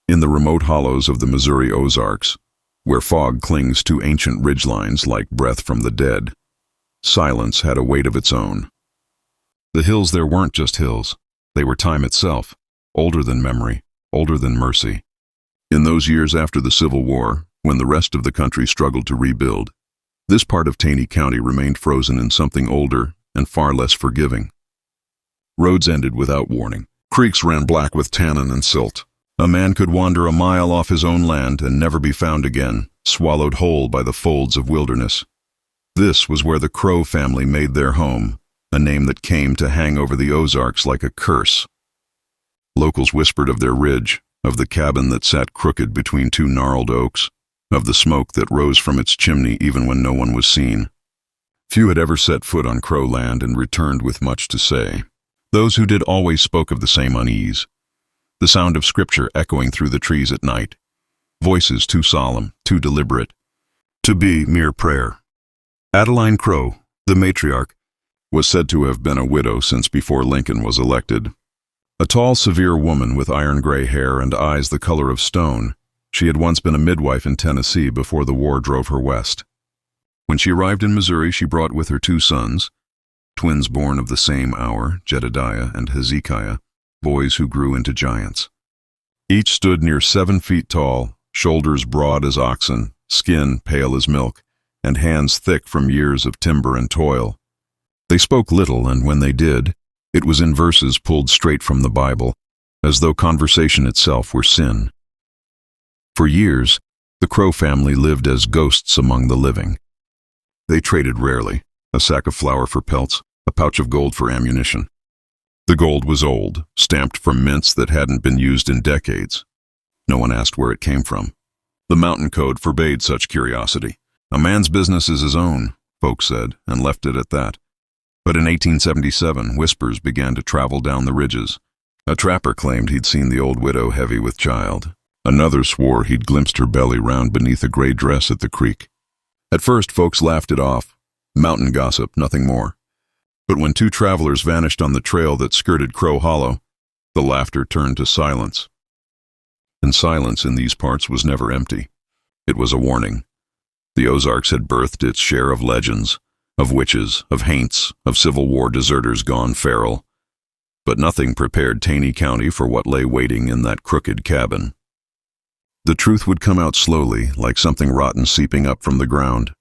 In the remote hollows of the Missouri Ozarks, where fog clings to ancient ridgelines like breath from the dead, silence had a weight of its own. The hills there weren't just hills. They were time itself, older than memory, older than mercy. In those years after the Civil War, when the rest of the country struggled to rebuild, this part of Taney County remained frozen in something older and far less forgiving. Roads ended without warning. Creeks ran black with tannin and silt. A man could wander a mile off his own land and never be found again, swallowed whole by the folds of wilderness. This was where the Crow family made their home, a name that came to hang over the Ozarks like a curse. Locals whispered of their ridge, of the cabin that sat crooked between two gnarled oaks, of the smoke that rose from its chimney even when no one was seen. Few had ever set foot on Crow land and returned with much to say. Those who did always spoke of the same unease. The sound of scripture echoing through the trees at night. Voices too solemn, too deliberate, to be mere prayer. Adeline Crow, the matriarch, was said to have been a widow since before Lincoln was elected. A tall, severe woman with iron-gray hair and eyes the color of stone, she had once been a midwife in Tennessee before the war drove her west. When she arrived in Missouri, she brought with her 2 sons, twins born of the same hour, Jedediah and Hezekiah, boys who grew into giants. Each stood near 7 feet tall, shoulders broad as oxen, skin pale as milk, and hands thick from years of timber and toil. They spoke little, and when they did, it was in verses pulled straight from the Bible, as though conversation itself were sin. For years, the Crow family lived as ghosts among the living. They traded rarely, a sack of flour for pelts, a pouch of gold for ammunition. The gold was old, stamped from mints that hadn't been used in decades. No one asked where it came from. The mountain code forbade such curiosity. A man's business is his own, folks said, and left it at that. But in 1877, whispers began to travel down the ridges. A trapper claimed he'd seen the old widow heavy with child. Another swore he'd glimpsed her belly round beneath a gray dress at the creek. At first, folks laughed it off. Mountain gossip, nothing more. But when 2 travelers vanished on the trail that skirted Crow Hollow, the laughter turned to silence. And silence in these parts was never empty. It was a warning. The Ozarks had birthed its share of legends, of witches, of haints, of Civil War deserters gone feral. But nothing prepared Taney County for what lay waiting in that crooked cabin. The truth would come out slowly, like something rotten seeping up from the ground.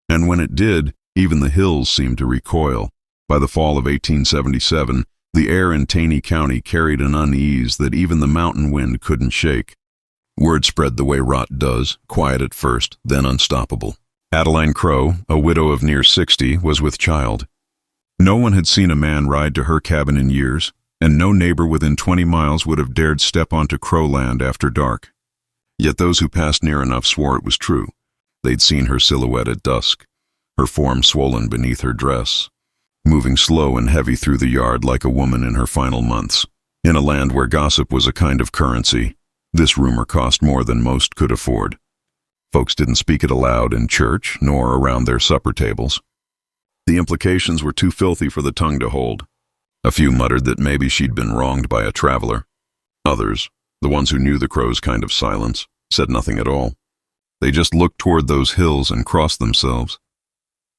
And when it did, even the hills seemed to recoil. By the fall of 1877, the air in Taney County carried an unease that even the mountain wind couldn't shake. Word spread the way rot does, quiet at first, then unstoppable. Adeline Crow, a widow of near 60, was with child. No one had seen a man ride to her cabin in years, and no neighbor within 20 miles would have dared step onto Crow land after dark. Yet those who passed near enough swore it was true. They'd seen her silhouette at dusk, her form swollen beneath her dress, moving slow and heavy through the yard like a woman in her final months. In a land where gossip was a kind of currency, this rumor cost more than most could afford. Folks didn't speak it aloud in church, nor around their supper tables. The implications were too filthy for the tongue to hold. A few muttered that maybe she'd been wronged by a traveler. Others, the ones who knew the Crow's kind of silence, said nothing at all. They just looked toward those hills and crossed themselves.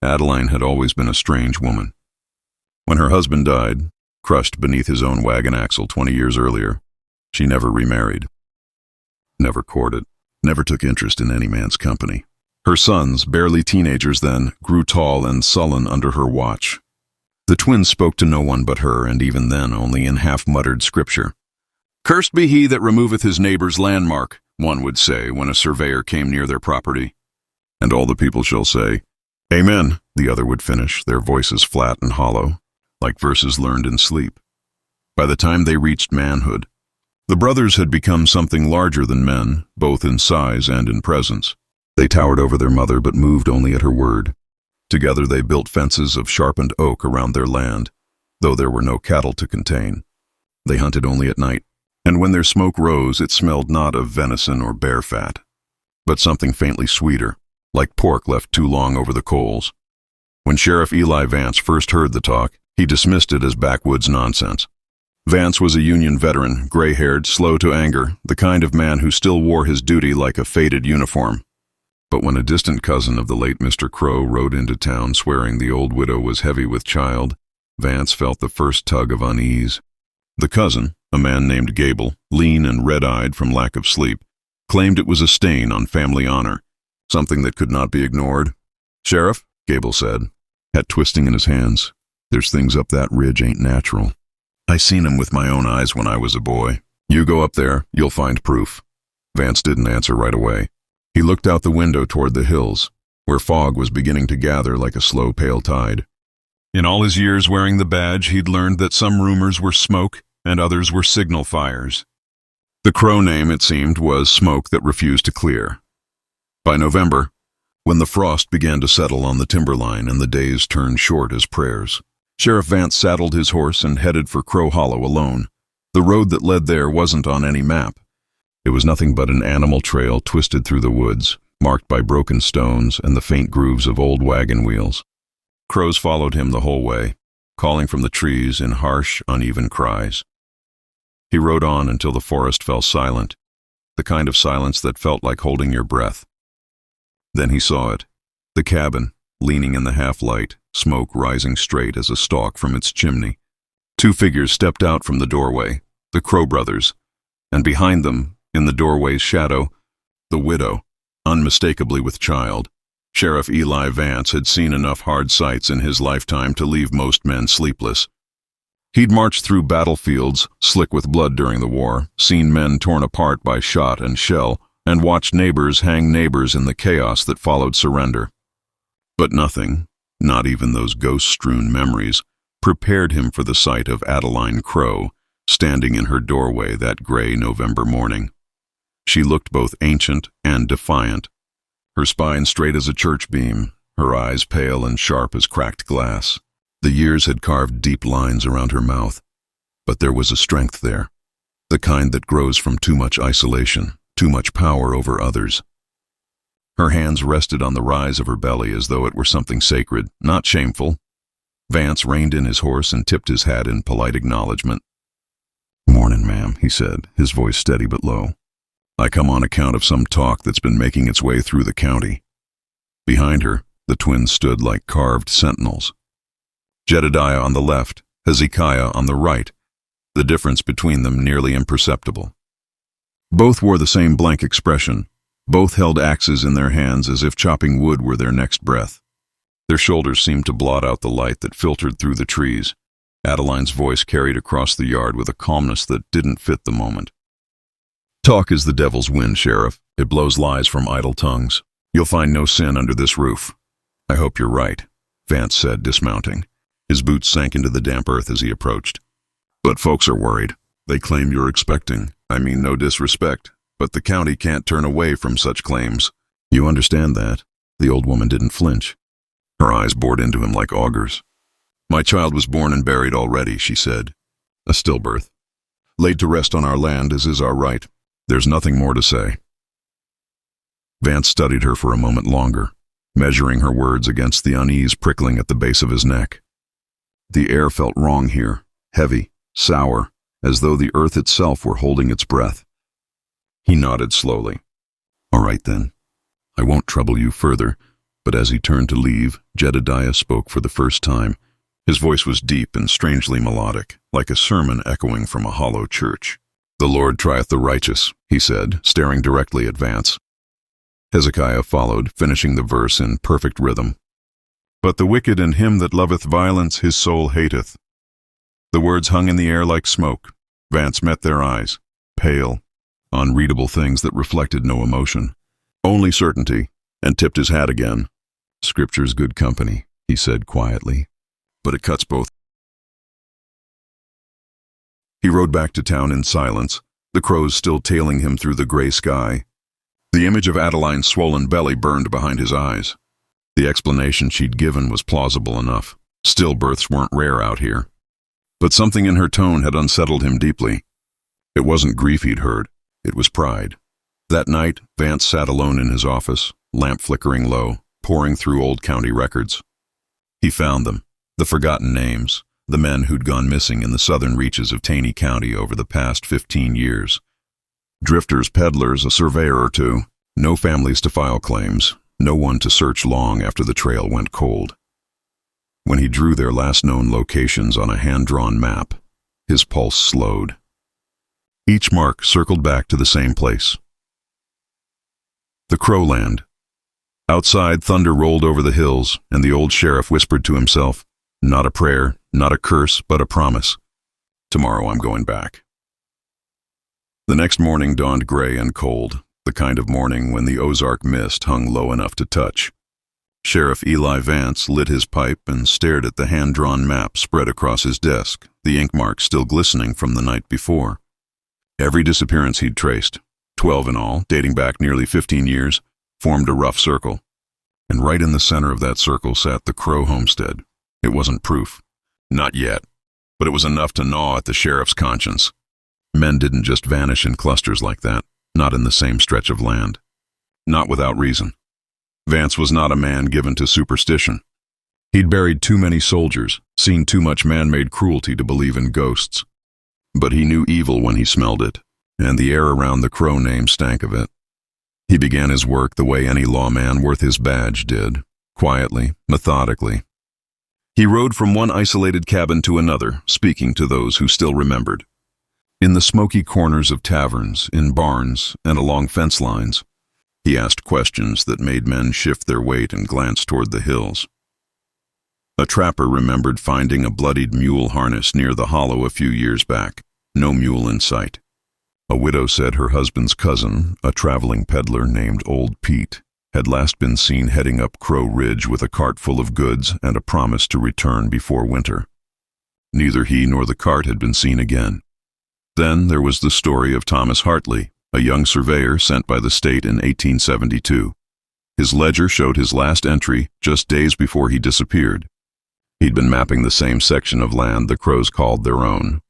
Adeline had always been a strange woman. When her husband died, crushed beneath his own wagon axle 20 years earlier, she never remarried. Never courted. Never took interest in any man's company. Her sons, barely teenagers then, grew tall and sullen under her watch. The twins spoke to no one but her, and even then only in half-muttered scripture. "Cursed be he that removeth his neighbor's landmark," one would say when a surveyor came near their property. "And all the people shall say, Amen," the other would finish, their voices flat and hollow, like verses learned in sleep. By the time they reached manhood, the brothers had become something larger than men, both in size and in presence. They towered over their mother but moved only at her word. Together they built fences of sharpened oak around their land, though there were no cattle to contain. They hunted only at night, and when their smoke rose, it smelled not of venison or bear fat, but something faintly sweeter, like pork left too long over the coals. When Sheriff Eli Vance first heard the talk, he dismissed it as backwoods nonsense. Vance was a Union veteran, gray-haired, slow to anger, the kind of man who still wore his duty like a faded uniform. But when a distant cousin of the late Mr. Crow rode into town swearing the old widow was heavy with child, Vance felt the first tug of unease. The cousin, a man named Gable, lean and red-eyed from lack of sleep, claimed it was a stain on family honor, something that could not be ignored. "Sheriff," Gable said, hat twisting in his hands, "there's things up that ridge ain't natural. I seen 'em with my own eyes when I was a boy. You go up there, you'll find proof." Vance didn't answer right away. He looked out the window toward the hills, where fog was beginning to gather like a slow pale tide. In all his years wearing the badge, he'd learned that some rumors were smoke and others were signal fires. The Crow name, it seemed, was smoke that refused to clear. By November, when the frost began to settle on the timberline and the days turned short as prayers, Sheriff Vance saddled his horse and headed for Crow Hollow alone. The road that led there wasn't on any map. It was nothing but an animal trail twisted through the woods, marked by broken stones and the faint grooves of old wagon wheels. Crows followed him the whole way, calling from the trees in harsh, uneven cries. He rode on until the forest fell silent, the kind of silence that felt like holding your breath. Then he saw it, the cabin, leaning in the half-light, smoke rising straight as a stalk from its chimney. Two figures stepped out from the doorway, the Crow brothers, and behind them, in the doorway's shadow, the widow, unmistakably with child. Sheriff Eli Vance had seen enough hard sights in his lifetime to leave most men sleepless. He'd marched through battlefields, slick with blood during the war, seen men torn apart by shot and shell, and watched neighbors hang neighbors in the chaos that followed surrender. But nothing, not even those ghost-strewn memories, prepared him for the sight of Adeline Crow, standing in her doorway that gray November morning. She looked both ancient and defiant, her spine straight as a church beam, her eyes pale and sharp as cracked glass. The years had carved deep lines around her mouth, but there was a strength there, the kind that grows from too much isolation, too much power over others. Her hands rested on the rise of her belly as though it were something sacred, not shameful. Vance reined in his horse and tipped his hat in polite acknowledgement. "Mornin', ma'am," he said, his voice steady but low. "I come on account of some talk that's been making its way through the county." Behind her, the twins stood like carved sentinels. Jedediah on the left, Hezekiah on the right, the difference between them nearly imperceptible. Both wore the same blank expression. Both held axes in their hands as if chopping wood were their next breath. Their shoulders seemed to blot out the light that filtered through the trees. Adeline's voice carried across the yard with a calmness that didn't fit the moment. "Talk is the devil's wind, Sheriff. It blows lies from idle tongues. You'll find no sin under this roof." "I hope you're right," Vance said, dismounting. His boots sank into the damp earth as he approached. "But folks are worried. They claim you're expecting. I mean no disrespect, but the county can't turn away from such claims." "You understand that?" The old woman didn't flinch. Her eyes bored into him like augers. "My child was born and buried already," she said. "A stillbirth. Laid to rest on our land as is our right. There's nothing more to say." Vance studied her for a moment longer, measuring her words against the unease prickling at the base of his neck. The air felt wrong here, heavy, sour, as though the earth itself were holding its breath. He nodded slowly. "All right then. I won't trouble you further." But as he turned to leave, Jedediah spoke for the first time. His voice was deep and strangely melodic, like a sermon echoing from a hollow church. "The Lord trieth the righteous," he said, staring directly at Vance. Hezekiah followed, finishing the verse in perfect rhythm. "But the wicked and him that loveth violence his soul hateth." The words hung in the air like smoke. Vance met their eyes, pale, unreadable things that reflected no emotion, only certainty, and tipped his hat again. "Scripture's good company," he said quietly, "but it cuts both." He rode back to town in silence, the crows still tailing him through the gray sky. The image of Adeline's swollen belly burned behind his eyes. The explanation she'd given was plausible enough. Stillbirths weren't rare out here. But something in her tone had unsettled him deeply. It wasn't grief he'd heard, it was pride. That night, Vance sat alone in his office, lamp flickering low, poring through old county records. He found them, the forgotten names, the men who'd gone missing in the southern reaches of Taney County over the past 15 years. Drifters, peddlers, a surveyor or two. No families to file claims, no one to search long after the trail went cold. When he drew their last known locations on a hand-drawn map, his pulse slowed. Each mark circled back to the same place. The Crowland. Outside, thunder rolled over the hills, and the old sheriff whispered to himself, not a prayer, not a curse, but a promise. Tomorrow I'm going back. The next morning dawned gray and cold, the kind of morning when the Ozark mist hung low enough to touch. Sheriff Eli Vance lit his pipe and stared at the hand-drawn map spread across his desk, the ink marks still glistening from the night before. Every disappearance he'd traced, 12 in all, dating back nearly 15 years, formed a rough circle. And right in the center of that circle sat the Crow homestead. It wasn't proof. Not yet. But it was enough to gnaw at the sheriff's conscience. Men didn't just vanish in clusters like that, not in the same stretch of land. Not without reason. Vance was not a man given to superstition. He'd buried too many soldiers, seen too much man-made cruelty to believe in ghosts. But he knew evil when he smelled it, and the air around the Crow name stank of it. He began his work the way any lawman worth his badge did, quietly, methodically. He rode from one isolated cabin to another, speaking to those who still remembered. In the smoky corners of taverns, in barns, and along fence lines, he asked questions that made men shift their weight and glance toward the hills. A trapper remembered finding a bloodied mule harness near the hollow a few years back, no mule in sight. A widow said her husband's cousin, a traveling peddler named Old Pete, had last been seen heading up Crow Ridge with a cart full of goods and a promise to return before winter. Neither he nor the cart had been seen again. Then there was the story of Thomas Hartley, a young surveyor sent by the state in 1872. His ledger showed his last entry just days before he disappeared. He'd been mapping the same section of land the Crows called their own.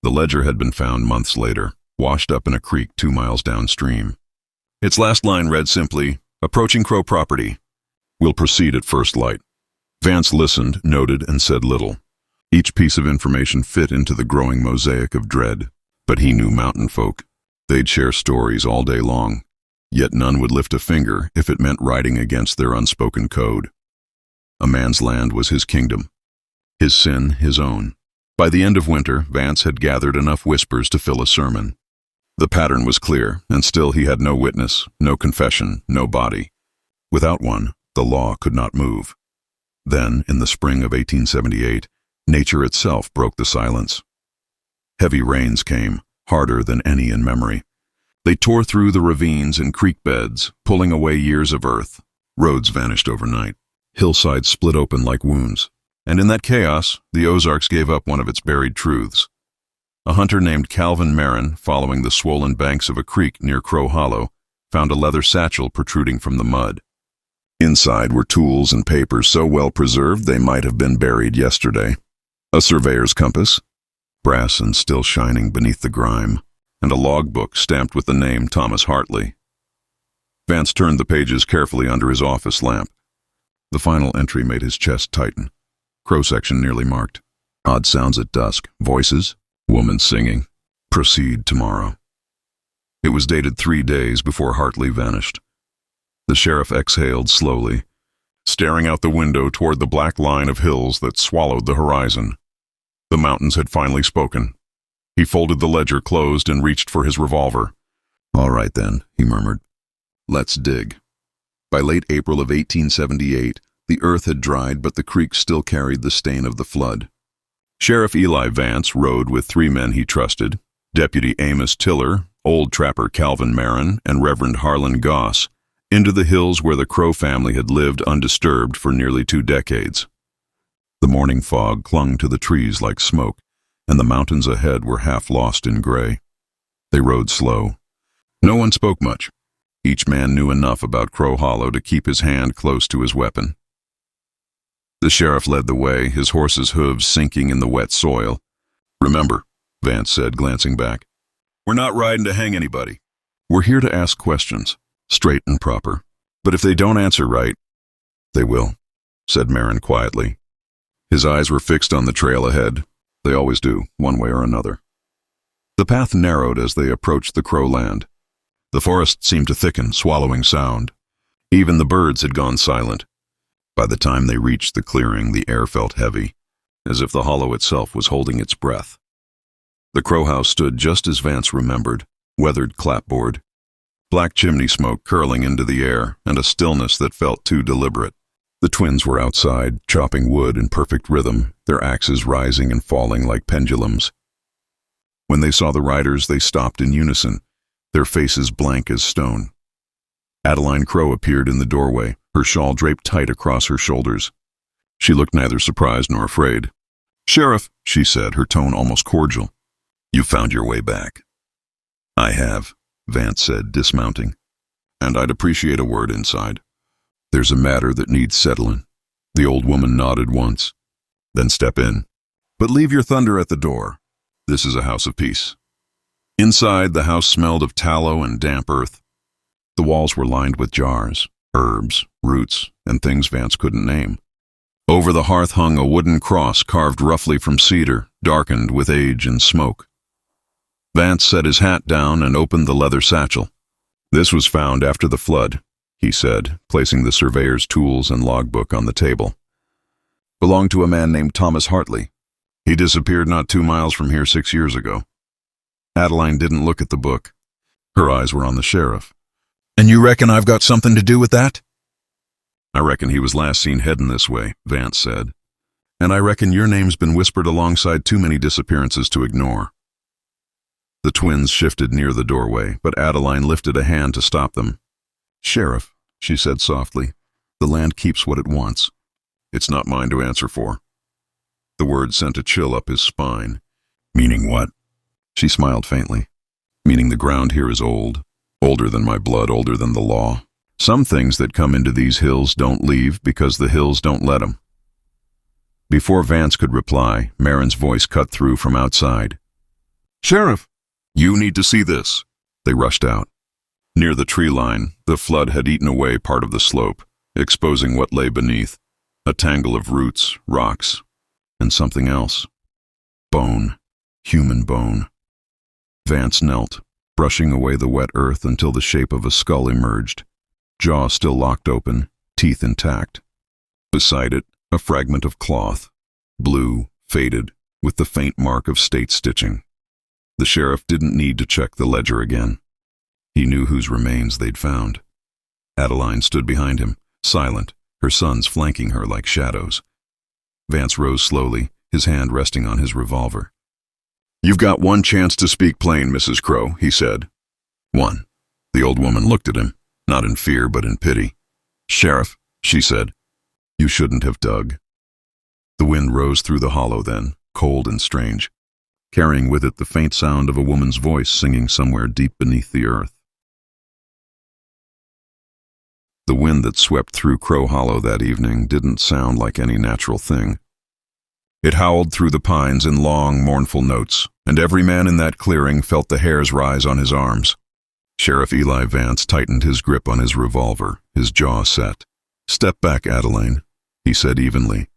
The ledger had been found months later, washed up in a creek 2 miles downstream. Its last line read simply, "Approaching Crow property. We'll proceed at first light." Vance listened, noted, and said little. Each piece of information fit into the growing mosaic of dread. But he knew mountain folk. They'd share stories all day long, yet none would lift a finger if it meant riding against their unspoken code. A man's land was his kingdom. His sin, his own. By the end of winter, Vance had gathered enough whispers to fill a sermon. The pattern was clear, and still he had no witness, no confession, no body. Without one, the law could not move. Then, in the spring of 1878, nature itself broke the silence. Heavy rains came, harder than any in memory. They tore through the ravines and creek beds, pulling away years of earth. Roads vanished overnight. Hillsides split open like wounds. And in that chaos, the Ozarks gave up one of its buried truths. A hunter named Calvin Marin, following the swollen banks of a creek near Crow Hollow, found a leather satchel protruding from the mud. Inside were tools and papers so well preserved they might have been buried yesterday. A surveyor's compass, brass and still shining beneath the grime, and a logbook stamped with the name Thomas Hartley. Vance turned the pages carefully under his office lamp. The final entry made his chest tighten. Crow section nearly marked. Odd sounds at dusk. Voices. Woman singing. Proceed tomorrow. It was dated 3 days before Hartley vanished. The sheriff exhaled slowly, staring out the window toward the black line of hills that swallowed the horizon. The mountains had finally spoken. He folded the ledger closed and reached for his revolver. "All right then," he murmured. "Let's dig." By late April of 1878, the earth had dried, but the creek still carried the stain of the flood. Sheriff Eli Vance rode with 3 men he trusted, Deputy Amos Tiller, old trapper Calvin Marin, and Reverend Harlan Goss, into the hills where the Crow family had lived undisturbed for nearly 2 decades. The morning fog clung to the trees like smoke, and the mountains ahead were half lost in gray. They rode slow. No one spoke much. Each man knew enough about Crow Hollow to keep his hand close to his weapon. The sheriff led the way, his horse's hooves sinking in the wet soil. "Remember," Vance said, glancing back, "we're not riding to hang anybody. We're here to ask questions, straight and proper. But if they don't answer right—" "They will," said Marin quietly. His eyes were fixed on the trail ahead. They always do, one way or another. The path narrowed as they approached the Crow land. The forest seemed to thicken, swallowing sound. Even the birds had gone silent. By the time they reached the clearing, the air felt heavy, as if the hollow itself was holding its breath. The Crow house stood just as Vance remembered, weathered clapboard, black chimney smoke curling into the air, and a stillness that felt too deliberate. The twins were outside, chopping wood in perfect rhythm, their axes rising and falling like pendulums. When they saw the riders, they stopped in unison, their faces blank as stone. Adeline Crow appeared in the doorway, her shawl draped tight across her shoulders. She looked neither surprised nor afraid. "Sheriff," she said, her tone almost cordial. "You found your way back." "I have," Vance said, dismounting. "And I'd appreciate a word inside. There's a matter that needs settling." The old woman nodded once. "Then step in. But leave your thunder at the door. This is a house of peace." Inside, the house smelled of tallow and damp earth. The walls were lined with jars, herbs, roots, and things Vance couldn't name. Over the hearth hung a wooden cross carved roughly from cedar, darkened with age and smoke. Vance set his hat down and opened the leather satchel. "This was found after the flood," he said, placing the surveyor's tools and logbook on the table. "Belonged to a man named Thomas Hartley. He disappeared not 2 miles from here 6 years ago." Adeline didn't look at the book. Her eyes were on the sheriff. "And you reckon I've got something to do with that?" "I reckon he was last seen heading this way," Vance said. "And I reckon your name's been whispered alongside too many disappearances to ignore." The twins shifted near the doorway, but Adeline lifted a hand to stop them. "Sheriff," she said softly, "the land keeps what it wants. It's not mine to answer for." The word sent a chill up his spine. "Meaning what?" She smiled faintly. "Meaning the ground here is old. Older than my blood, older than the law. Some things that come into these hills don't leave because the hills don't let them." Before Vance could reply, Marin's voice cut through from outside. "Sheriff, you need to see this." They rushed out. Near the tree line, the flood had eaten away part of the slope, exposing what lay beneath, a tangle of roots, rocks, and something else. Bone, human bone. Vance knelt, brushing away the wet earth until the shape of a skull emerged, jaw still locked open, teeth intact. Beside it, a fragment of cloth, blue, faded, with the faint mark of state stitching. The sheriff didn't need to check the ledger again. He knew whose remains they'd found. Adeline stood behind him, silent, her sons flanking her like shadows. Vance rose slowly, his hand resting on his revolver. "You've got one chance to speak plain, Mrs. Crow," he said. "One." The old woman looked at him, not in fear but in pity. "Sheriff," she said, "you shouldn't have dug." The wind rose through the hollow then, cold and strange, carrying with it the faint sound of a woman's voice singing somewhere deep beneath the earth. The wind that swept through Crow Hollow that evening didn't sound like any natural thing. It howled through the pines in long, mournful notes, and every man in that clearing felt the hairs rise on his arms. Sheriff Eli Vance tightened his grip on his revolver, his jaw set. "Step back, Adeline," he said evenly.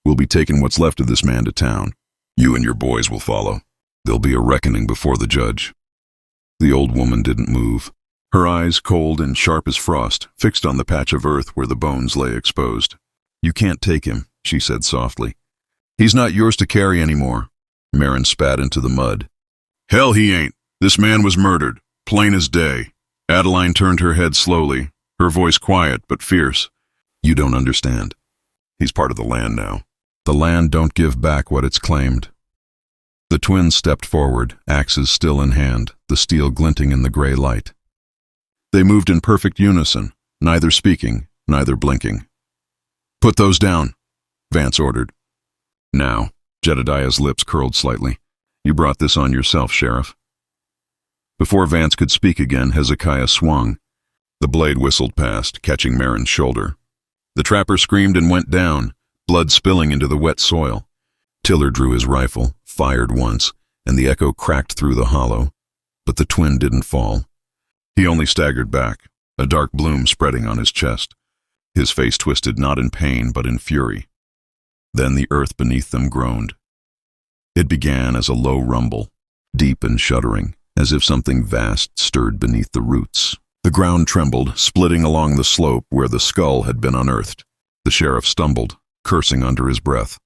"We'll be taking what's left of this man to town. You and your boys will follow. There'll be a reckoning before the judge." The old woman didn't move, her eyes cold and sharp as frost, fixed on the patch of earth where the bones lay exposed. "You can't take him," she said softly. "He's not yours to carry anymore." Marin spat into the mud. "Hell he ain't. This man was murdered, plain as day." Adeline turned her head slowly, her voice quiet but fierce. "You don't understand. He's part of the land now. The land don't give back what it's claimed." The twins stepped forward, axes still in hand, the steel glinting in the gray light. They moved in perfect unison, neither speaking, neither blinking. "Put those down," Vance ordered. "Now," Jedediah's lips curled slightly, "you brought this on yourself, Sheriff." Before Vance could speak again, Hezekiah swung. The blade whistled past, catching Marin's shoulder. The trapper screamed and went down, blood spilling into the wet soil. Tiller drew his rifle, fired once, and the echo cracked through the hollow. But the twin didn't fall. He only staggered back, a dark bloom spreading on his chest. His face twisted not in pain but in fury. Then the earth beneath them groaned. It began as a low rumble, deep and shuddering, as if something vast stirred beneath the roots. The ground trembled, splitting along the slope where the skull had been unearthed. The sheriff stumbled, cursing under his breath.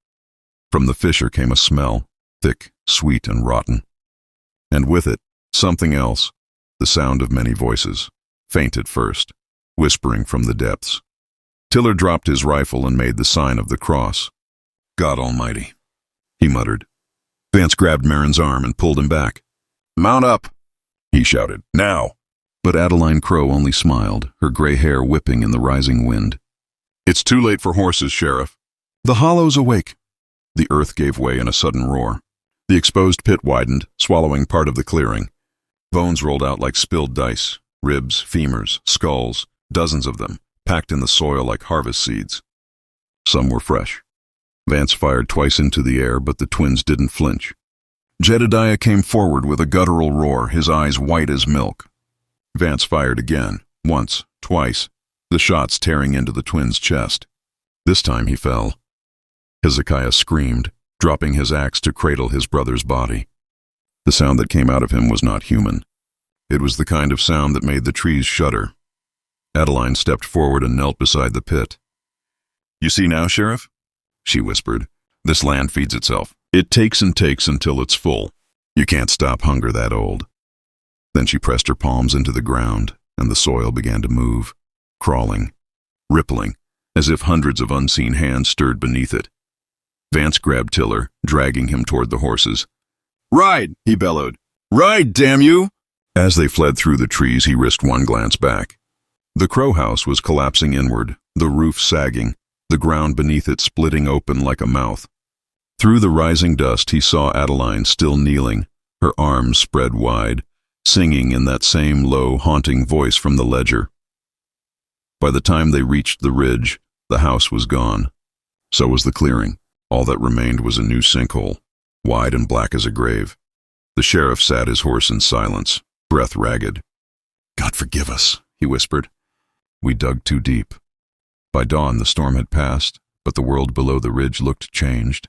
From the fissure came a smell, thick, sweet, and rotten. And with it, something else, the sound of many voices, faint at first, whispering from the depths. Tiller dropped his rifle and made the sign of the cross. "God Almighty," he muttered. Vance grabbed Marin's arm and pulled him back. "Mount up," he shouted. "Now!" But Adeline Crow only smiled, her gray hair whipping in the rising wind. "It's too late for horses, Sheriff." "The hollow's awake." The earth gave way in a sudden roar. The exposed pit widened, swallowing part of the clearing. Bones rolled out like spilled dice, ribs, femurs, skulls, dozens of them, packed in the soil like harvest seeds. Some were fresh. Vance fired twice into the air, but the twins didn't flinch. Jedediah came forward with a guttural roar, his eyes white as milk. Vance fired again, once, twice, the shots tearing into the twins' chest. This time he fell. Hezekiah screamed, dropping his axe to cradle his brother's body. The sound that came out of him was not human. It was the kind of sound that made the trees shudder. Adeline stepped forward and knelt beside the pit. "You see now, Sheriff?" she whispered. "This land feeds itself. It takes and takes until it's full. You can't stop hunger that old." Then she pressed her palms into the ground, and the soil began to move, crawling, rippling, as if hundreds of unseen hands stirred beneath it. Vance grabbed Tiller, dragging him toward the horses. "Ride!" he bellowed. "Ride, damn you!" As they fled through the trees, he risked one glance back. The Crow house was collapsing inward, the roof sagging, the ground beneath it splitting open like a mouth. Through the rising dust, he saw Adeline still kneeling, her arms spread wide, singing in that same low, haunting voice from the ledger. By the time they reached the ridge, the house was gone. So was the clearing. All that remained was a new sinkhole, wide and black as a grave. The sheriff sat his horse in silence, breath ragged. "God forgive us," he whispered. "We dug too deep." By dawn, the storm had passed, but the world below the ridge looked changed,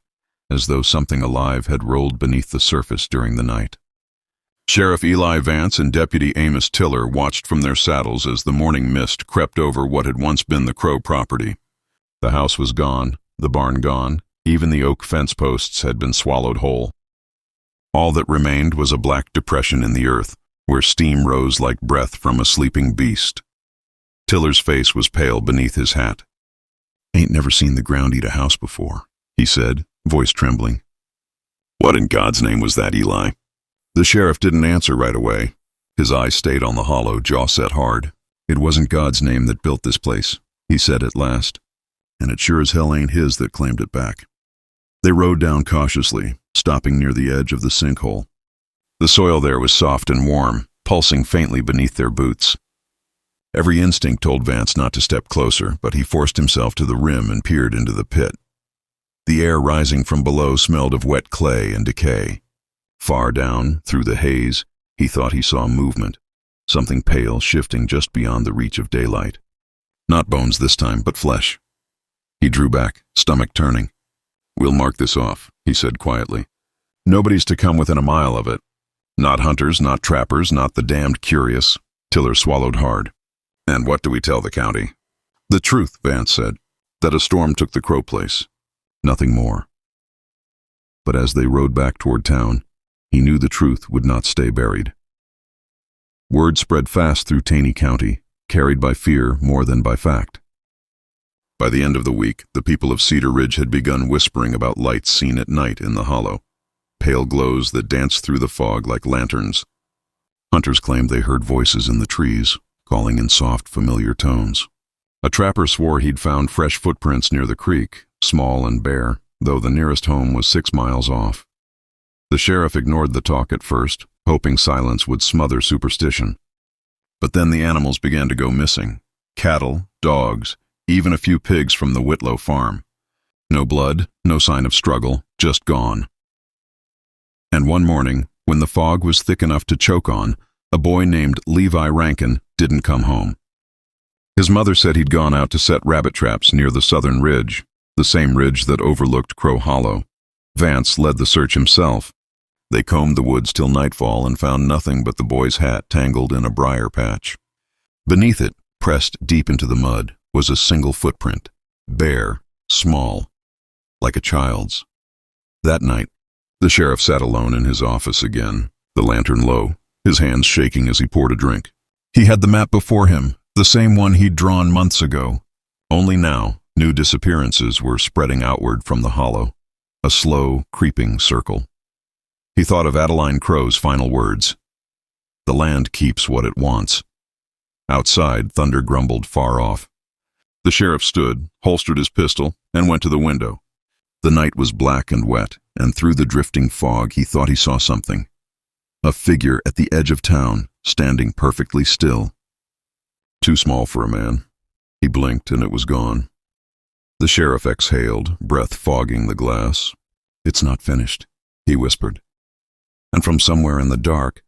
as though something alive had rolled beneath the surface during the night. Sheriff Eli Vance and Deputy Amos Tiller watched from their saddles as the morning mist crept over what had once been the Crow property. The house was gone, the barn gone, even the oak fence posts had been swallowed whole. All that remained was a black depression in the earth, where steam rose like breath from a sleeping beast. Tiller's face was pale beneath his hat. "Ain't never seen the ground eat a house before," he said, voice trembling. "What in God's name was that, Eli?" The sheriff didn't answer right away. His eyes stayed on the hollow, jaw set hard. "It wasn't God's name that built this place," he said at last. "And it sure as hell ain't his that claimed it back." They rode down cautiously, stopping near the edge of the sinkhole. The soil there was soft and warm, pulsing faintly beneath their boots. Every instinct told Vance not to step closer, but he forced himself to the rim and peered into the pit. The air rising from below smelled of wet clay and decay. Far down, through the haze, he thought he saw movement, something pale shifting just beyond the reach of daylight. Not bones this time, but flesh. He drew back, stomach turning. "We'll mark this off," he said quietly. "Nobody's to come within a mile of it. Not hunters, not trappers, not the damned curious." Tiller swallowed hard. "And what do we tell the county?" "The truth," Vance said, "that a storm took the Crow place. Nothing more." But as they rode back toward town, he knew the truth would not stay buried. Word spread fast through Taney County, carried by fear more than by fact. By the end of the week, the people of Cedar Ridge had begun whispering about lights seen at night in the hollow, pale glows that danced through the fog like lanterns. Hunters claimed they heard voices in the trees, calling in soft, familiar tones. A trapper swore he'd found fresh footprints near the creek, small and bare, though the nearest home was 6 miles off. The sheriff ignored the talk at first, hoping silence would smother superstition. But then the animals began to go missing. Cattle, dogs, even a few pigs from the Whitlow farm. No blood, no sign of struggle, just gone. And one morning, when the fog was thick enough to choke on, a boy named Levi Rankin didn't come home. His mother said he'd gone out to set rabbit traps near the southern ridge, the same ridge that overlooked Crow Hollow. Vance led the search himself. They combed the woods till nightfall and found nothing but the boy's hat tangled in a briar patch. Beneath it, pressed deep into the mud, was a single footprint, bare, small, like a child's. That night, the sheriff sat alone in his office again, the lantern low, his hands shaking as he poured a drink. He had the map before him, the same one he'd drawn months ago. Only now, new disappearances were spreading outward from the hollow, a slow, creeping circle. He thought of Adeline Crow's final words. The land keeps what it wants. Outside, thunder grumbled far off. The sheriff stood, holstered his pistol, and went to the window. The night was black and wet, and through the drifting fog he thought he saw something. A figure at the edge of town, standing perfectly still. Too small for a man. He blinked and it was gone. The sheriff exhaled, breath fogging the glass. "It's not finished," he whispered. And from somewhere in the dark,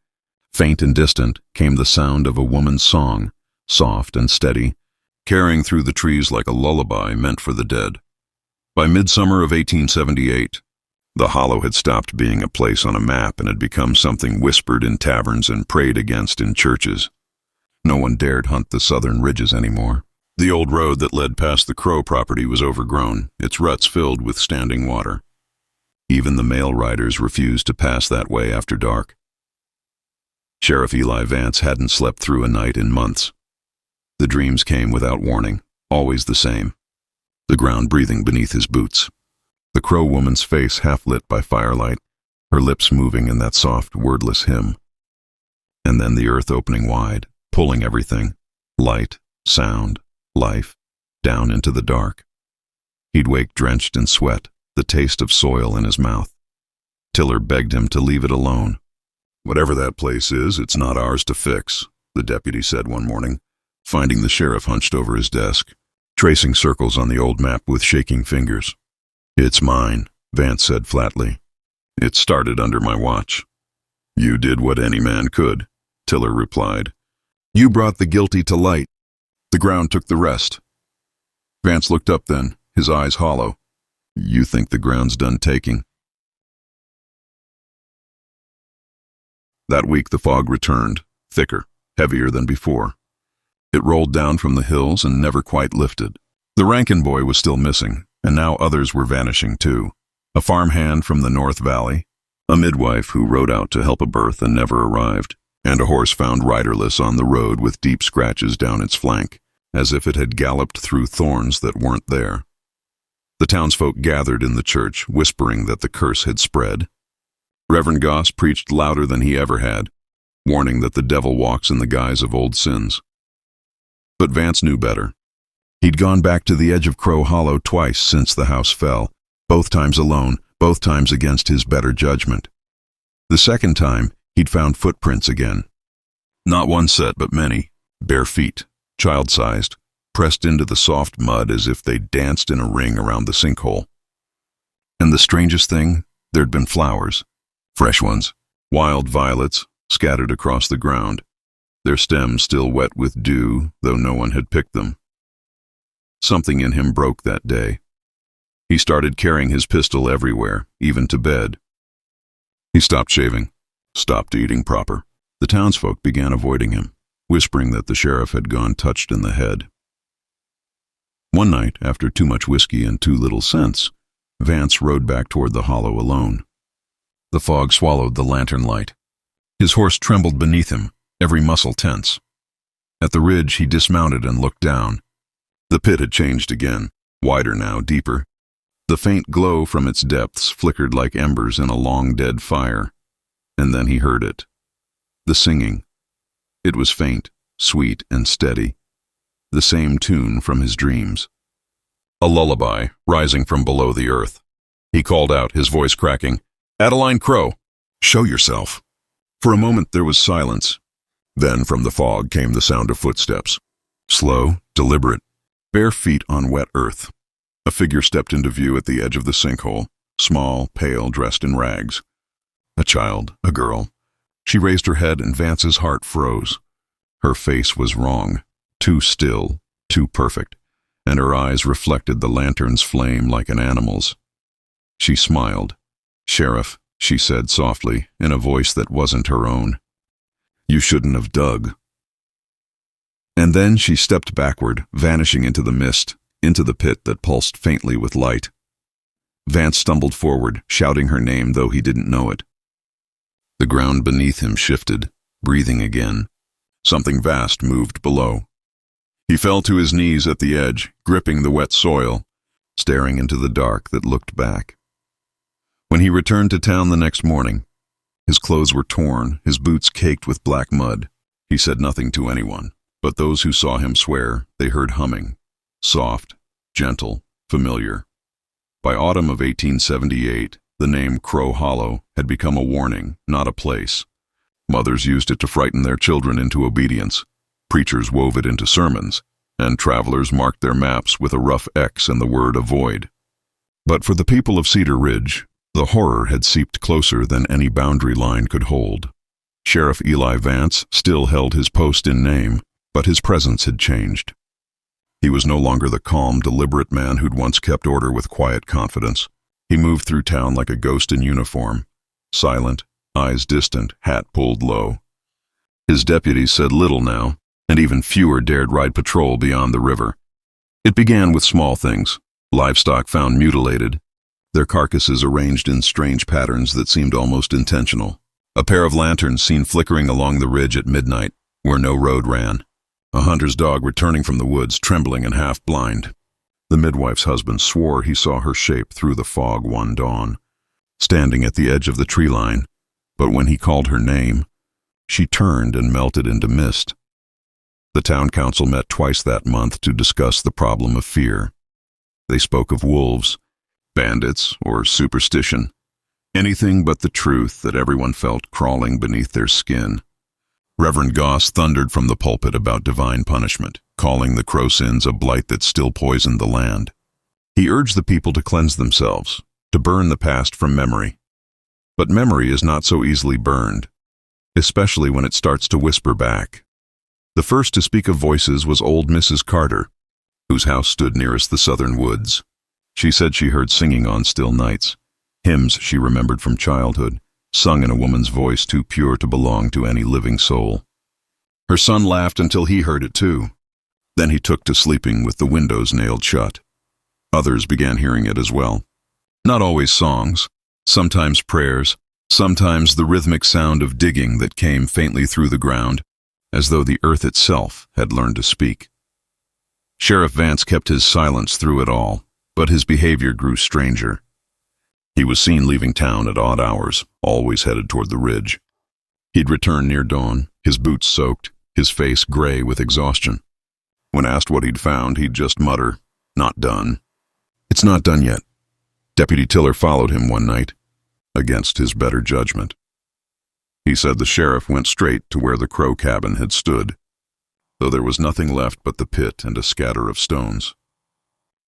faint and distant, came the sound of a woman's song, soft and steady, carrying through the trees like a lullaby meant for the dead. By midsummer of 1878, the hollow had stopped being a place on a map and had become something whispered in taverns and prayed against in churches. No one dared hunt the southern ridges anymore. The old road that led past the Crow property was overgrown, its ruts filled with standing water. Even the mail riders refused to pass that way after dark. Sheriff Eli Vance hadn't slept through a night in months. The dreams came without warning, always the same. The ground breathing beneath his boots. The Crow woman's face half-lit by firelight, her lips moving in that soft, wordless hymn. And then the earth opening wide, pulling everything, light, sound, life, down into the dark. He'd wake drenched in sweat, the taste of soil in his mouth. Tiller begged him to leave it alone. "Whatever that place is, it's not ours to fix," the deputy said one morning, finding the sheriff hunched over his desk, tracing circles on the old map with shaking fingers. "It's mine," Vance said flatly. "It started under my watch." "You did what any man could," Tiller replied. "You brought the guilty to light. The ground took the rest." Vance looked up then, his eyes hollow. "You think the ground's done taking?" That week the fog returned, thicker, heavier than before. It rolled down from the hills and never quite lifted. The Rankin boy was still missing, and now others were vanishing too. A farmhand from the North Valley, a midwife who rode out to help a birth and never arrived, and a horse found riderless on the road with deep scratches down its flank, as if it had galloped through thorns that weren't there. The townsfolk gathered in the church, whispering that the curse had spread. Reverend Goss preached louder than he ever had, warning that the devil walks in the guise of old sins. But Vance knew better. He'd gone back to the edge of Crow Hollow twice since the house fell, both times alone, both times against his better judgment. The second time, he'd found footprints again. Not one set, but many, bare feet, child-sized, pressed into the soft mud as if they danced in a ring around the sinkhole. And the strangest thing, there'd been flowers, fresh ones, wild violets, scattered across the ground, their stems still wet with dew, though no one had picked them. Something in him broke that day. He started carrying his pistol everywhere, even to bed. He stopped shaving, stopped eating proper. The townsfolk began avoiding him, whispering that the sheriff had gone touched in the head. One night, after too much whiskey and too little sense, Vance rode back toward the hollow alone. The fog swallowed the lantern light. His horse trembled beneath him, every muscle tense. At the ridge, he dismounted and looked down. The pit had changed again, wider now, deeper. The faint glow from its depths flickered like embers in a long-dead fire. And then he heard it. The singing. It was faint, sweet, and steady. The same tune from his dreams. A lullaby, rising from below the earth. He called out, his voice cracking, "Adeline Crow, show yourself." For a moment there was silence. Then from the fog came the sound of footsteps. Slow, deliberate, bare feet on wet earth. A figure stepped into view at the edge of the sinkhole, small, pale, dressed in rags. A child, a girl. She raised her head and Vance's heart froze. Her face was wrong, too still, too perfect, and her eyes reflected the lantern's flame like an animal's. She smiled. "Sheriff," she said softly, in a voice that wasn't her own. "You shouldn't have dug." And then she stepped backward, vanishing into the mist, into the pit that pulsed faintly with light. Vance stumbled forward, shouting her name though he didn't know it. The ground beneath him shifted, breathing again. Something vast moved below. He fell to his knees at the edge, gripping the wet soil, staring into the dark that looked back. When he returned to town the next morning, his clothes were torn, his boots caked with black mud. He said nothing to anyone, but those who saw him swear they heard humming, soft, gentle, familiar. By autumn of 1878, the name Crow Hollow had become a warning, not a place. Mothers used it to frighten their children into obedience. Preachers wove it into sermons, and travelers marked their maps with a rough X and the word avoid. But for the people of Cedar Ridge, the horror had seeped closer than any boundary line could hold. Sheriff Eli Vance still held his post in name, but his presence had changed. He was no longer the calm, deliberate man who'd once kept order with quiet confidence. He moved through town like a ghost in uniform, silent, eyes distant, hat pulled low. His deputies said little now, and even fewer dared ride patrol beyond the river. It began with small things: livestock found mutilated, their carcasses arranged in strange patterns that seemed almost intentional, a pair of lanterns seen flickering along the ridge at midnight, where no road ran, a hunter's dog returning from the woods, trembling and half-blind. The midwife's husband swore he saw her shape through the fog one dawn, standing at the edge of the tree line, but when he called her name, she turned and melted into mist. The town council met twice that month to discuss the problem of fear. They spoke of wolves, bandits, or superstition, anything but the truth that everyone felt crawling beneath their skin. Reverend Goss thundered from the pulpit about divine punishment, calling the Crow sins a blight that still poisoned the land. He urged the people to cleanse themselves, to burn the past from memory. But memory is not so easily burned, especially when it starts to whisper back. The first to speak of voices was old Mrs. Carter, whose house stood nearest the southern woods. She said she heard singing on still nights, hymns she remembered from childhood, sung in a woman's voice too pure to belong to any living soul. Her son laughed until he heard it too. Then he took to sleeping with the windows nailed shut. Others began hearing it as well. Not always songs, sometimes prayers, sometimes the rhythmic sound of digging that came faintly through the ground, as though the earth itself had learned to speak. Sheriff Vance kept his silence through it all, but his behavior grew stranger. He was seen leaving town at odd hours, always headed toward the ridge. He'd return near dawn, his boots soaked, his face gray with exhaustion. When asked what he'd found, he'd just mutter, "Not done." "It's not done yet." Deputy Tiller followed him one night, against his better judgment. He said the sheriff went straight to where the Crow cabin had stood, though there was nothing left but the pit and a scatter of stones.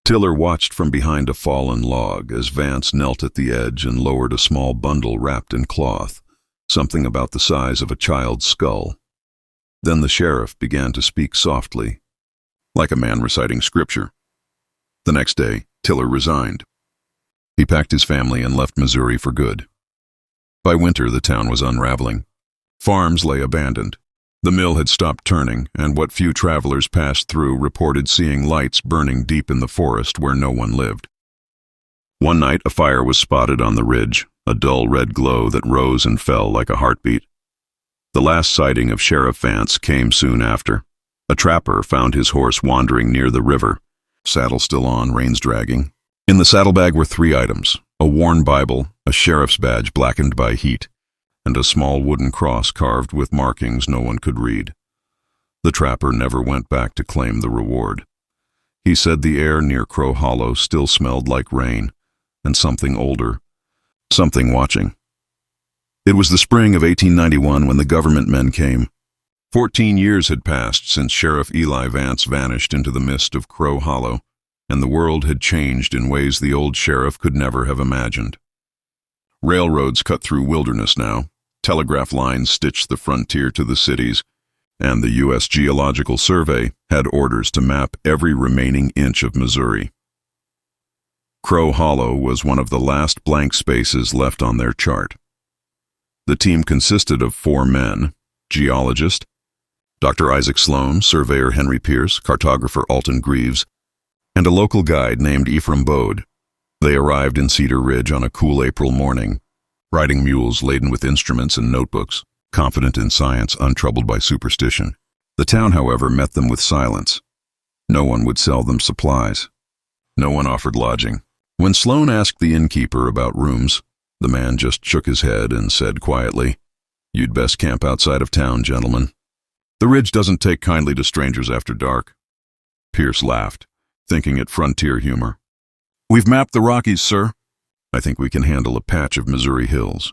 Tiller watched from behind a fallen log as Vance knelt at the edge and lowered a small bundle wrapped in cloth, something about the size of a child's skull. Then the sheriff began to speak softly, like a man reciting scripture. The next day, Tiller resigned. He packed his family and left Missouri for good. By winter, the town was unraveling. Farms lay abandoned. The mill had stopped turning, and what few travelers passed through reported seeing lights burning deep in the forest where no one lived. One night, a fire was spotted on the ridge, a dull red glow that rose and fell like a heartbeat. The last sighting of Sheriff Vance came soon after. A trapper found his horse wandering near the river, saddle still on, reins dragging. In the saddlebag were 3 items: a worn Bible, a sheriff's badge blackened by heat, and a small wooden cross carved with markings no one could read. The trapper never went back to claim the reward. He said the air near Crow Hollow still smelled like rain, and something older, something watching. It was the spring of 1891 when the government men came. 14 years had passed since Sheriff Eli Vance vanished into the mist of Crow Hollow, and the world had changed in ways the old sheriff could never have imagined. Railroads cut through wilderness now, telegraph lines stitched the frontier to the cities, and the U.S. Geological Survey had orders to map every remaining inch of Missouri. Crow Hollow was one of the last blank spaces left on their chart. The team consisted of 4 men: geologist Dr. Isaac Sloan, surveyor Henry Pierce, cartographer Alton Greaves, and a local guide named Ephraim Bode. They arrived in Cedar Ridge on a cool April morning, riding mules laden with instruments and notebooks, confident in science, untroubled by superstition. The town, however, met them with silence. No one would sell them supplies. No one offered lodging. When Sloan asked the innkeeper about rooms, the man just shook his head and said quietly, "You'd best camp outside of town, gentlemen. The ridge doesn't take kindly to strangers after dark." Pierce laughed, thinking it frontier humor. "We've mapped the Rockies, sir. I think we can handle a patch of Missouri hills."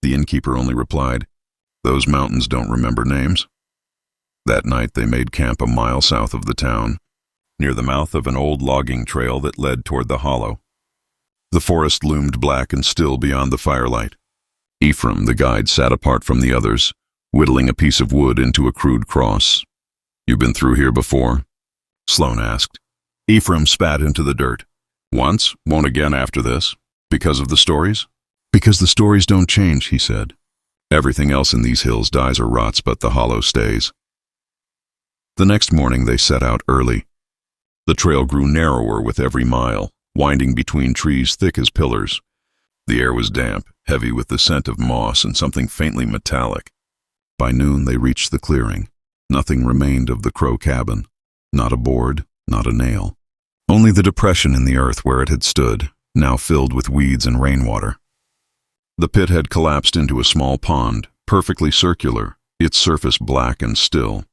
The innkeeper only replied, "Those mountains don't remember names." That night they made camp a mile south of the town, near the mouth of an old logging trail that led toward the hollow. The forest loomed black and still beyond the firelight. Ephraim, the guide, sat apart from the others, whittling a piece of wood into a crude cross. "You been through here before?" Sloan asked. Ephraim spat into the dirt. "Once, won't again after this. Because of the stories?" "Because the stories don't change," he said. "Everything else in these hills dies or rots, but the hollow stays." The next morning they set out early. The trail grew narrower with every mile, winding between trees thick as pillars. The air was damp, heavy with the scent of moss and something faintly metallic. By noon they reached the clearing. Nothing remained of the Crow cabin. Not a board, not a nail. Only the depression in the earth where it had stood, now filled with weeds and rainwater. The pit had collapsed into a small pond, perfectly circular, its surface black and still.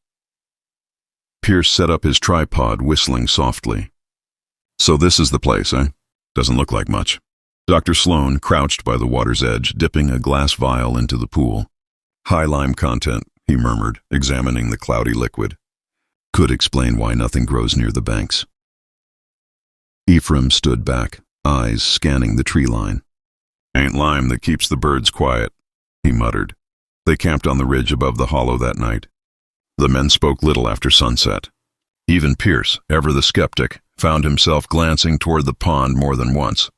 Pierce set up his tripod, whistling softly. "So this is the place, eh? Doesn't look like much." Dr. Sloan crouched by the water's edge, dipping a glass vial into the pool. "High lime content," he murmured, examining the cloudy liquid. "Could explain why nothing grows near the banks." Ephraim stood back, eyes scanning the tree line. "Ain't lime that keeps the birds quiet," he muttered. They camped on the ridge above the hollow that night. The men spoke little after sunset. Even Pierce, ever the skeptic, found himself glancing toward the pond more than once,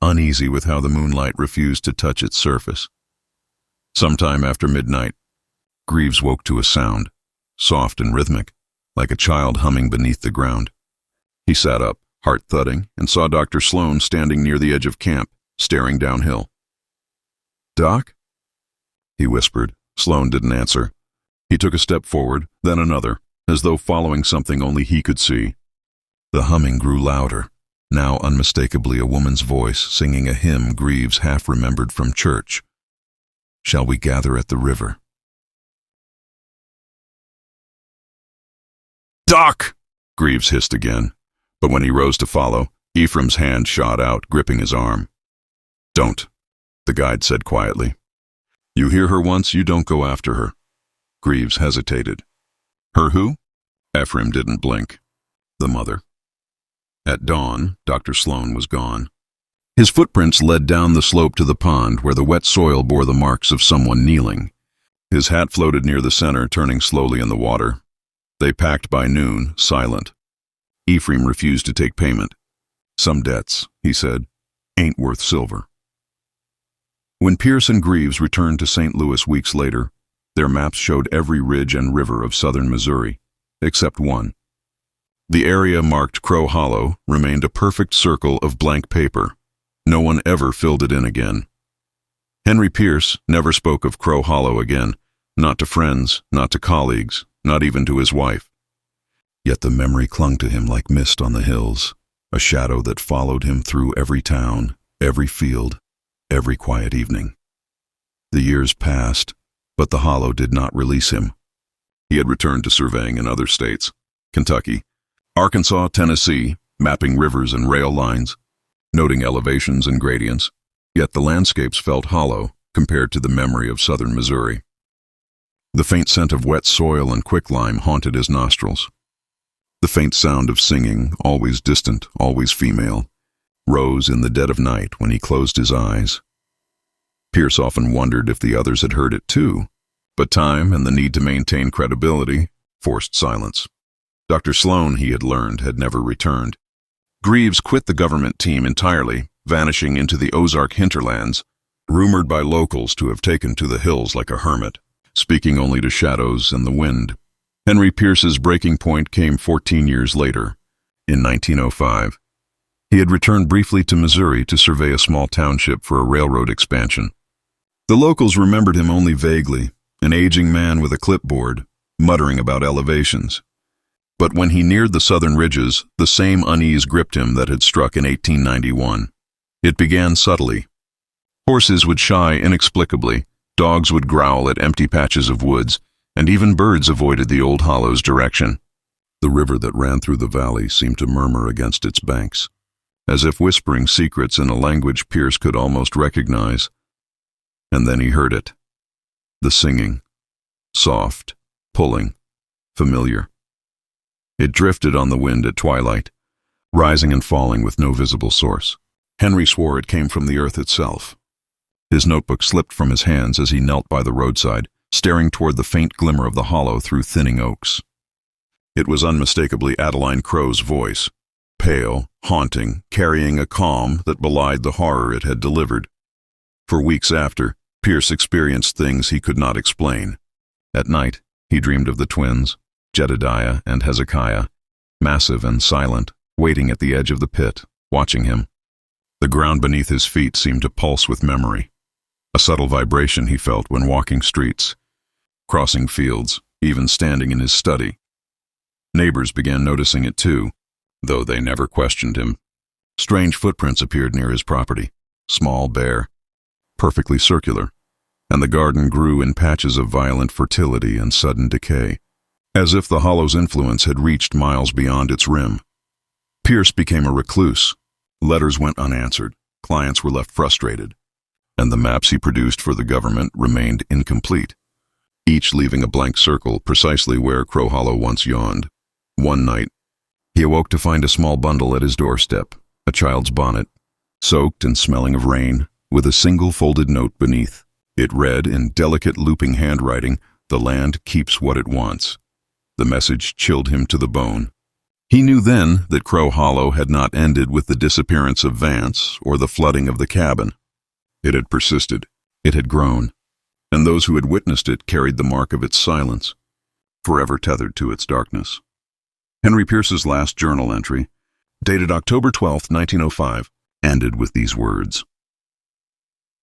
uneasy with how the moonlight refused to touch its surface. Sometime after midnight, Greaves woke to a sound, soft and rhythmic, like a child humming beneath the ground. He sat up, heart thudding, and saw Dr. Sloan standing near the edge of camp, staring downhill. "Doc?" he whispered. Sloan didn't answer. He took a step forward, then another, as though following something only he could see. The humming grew louder, now unmistakably a woman's voice singing a hymn Greaves half remembered from church. "Shall we gather at the river?" "Doc!" Greaves hissed again, but when he rose to follow, Ephraim's hand shot out, gripping his arm. "Don't," the guide said quietly. "You hear her once, you don't go after her." Greaves hesitated. "Her who?" Ephraim didn't blink. "The mother." At dawn, Dr. Sloan was gone. His footprints led down the slope to the pond where the wet soil bore the marks of someone kneeling. His hat floated near the center, turning slowly in the water. They packed by noon, silent. Ephraim refused to take payment. "Some debts," he said, "ain't worth silver." When Pierce and Greaves returned to St. Louis weeks later, their maps showed every ridge and river of southern Missouri, except one. The area marked Crow Hollow remained a perfect circle of blank paper. No one ever filled it in again. Henry Pierce never spoke of Crow Hollow again, not to friends, not to colleagues, not even to his wife. Yet the memory clung to him like mist on the hills, a shadow that followed him through every town, every field, every quiet evening. The years passed, but the hollow did not release him. He had returned to surveying in other states, Kentucky, Arkansas, Tennessee, mapping rivers and rail lines, noting elevations and gradients, yet the landscapes felt hollow compared to the memory of southern Missouri. The faint scent of wet soil and quicklime haunted his nostrils. The faint sound of singing, always distant, always female, rose in the dead of night when he closed his eyes. Pierce often wondered if the others had heard it too, But time and the need to maintain credibility forced silence. Dr. Sloan, he had learned, had never returned. Greaves quit the government team entirely, vanishing into the Ozark hinterlands, rumored by locals to have taken to the hills like a hermit, speaking only to shadows and the wind. Henry Pierce's breaking point came 14 years later, in 1905. He had returned briefly to Missouri to survey a small township for a railroad expansion. The locals remembered him only vaguely, an aging man with a clipboard, muttering about elevations. But when he neared the southern ridges, the same unease gripped him that had struck in 1891. It began subtly. Horses would shy inexplicably, dogs would growl at empty patches of woods, and even birds avoided the old hollow's direction. The river that ran through the valley seemed to murmur against its banks, as if whispering secrets in a language Pierce could almost recognize. And then he heard it. The singing. Soft, pulling, familiar. It drifted on the wind at twilight, rising and falling with no visible source. Henry swore it came from the earth itself. His notebook slipped from his hands as he knelt by the roadside, staring toward the faint glimmer of the hollow through thinning oaks. It was unmistakably Adeline Crow's voice, pale, haunting, carrying a calm that belied the horror it had delivered. For weeks after, Pierce experienced things he could not explain. At night, he dreamed of the twins, Jedediah and Hezekiah, massive and silent, waiting at the edge of the pit, watching him. The ground beneath his feet seemed to pulse with memory, a subtle vibration he felt when walking streets, crossing fields, even standing in his study. Neighbors began noticing it too, though they never questioned him. Strange footprints appeared near his property, small, bare, perfectly circular, and the garden grew in patches of violent fertility and sudden decay, as if the hollow's influence had reached miles beyond its rim. Pierce became a recluse. Letters went unanswered, clients were left frustrated, and the maps he produced for the government remained incomplete, each leaving a blank circle precisely where Crow Hollow once yawned. One night, he awoke to find a small bundle at his doorstep, a child's bonnet, soaked and smelling of rain, with a single folded note beneath. It read in delicate looping handwriting, "The land keeps what it wants." The message chilled him to the bone. He knew then that Crow Hollow had not ended with the disappearance of Vance or the flooding of the cabin. It had persisted, it had grown, and those who had witnessed it carried the mark of its silence, forever tethered to its darkness. Henry Pierce's last journal entry, dated October 12, 1905, ended with these words: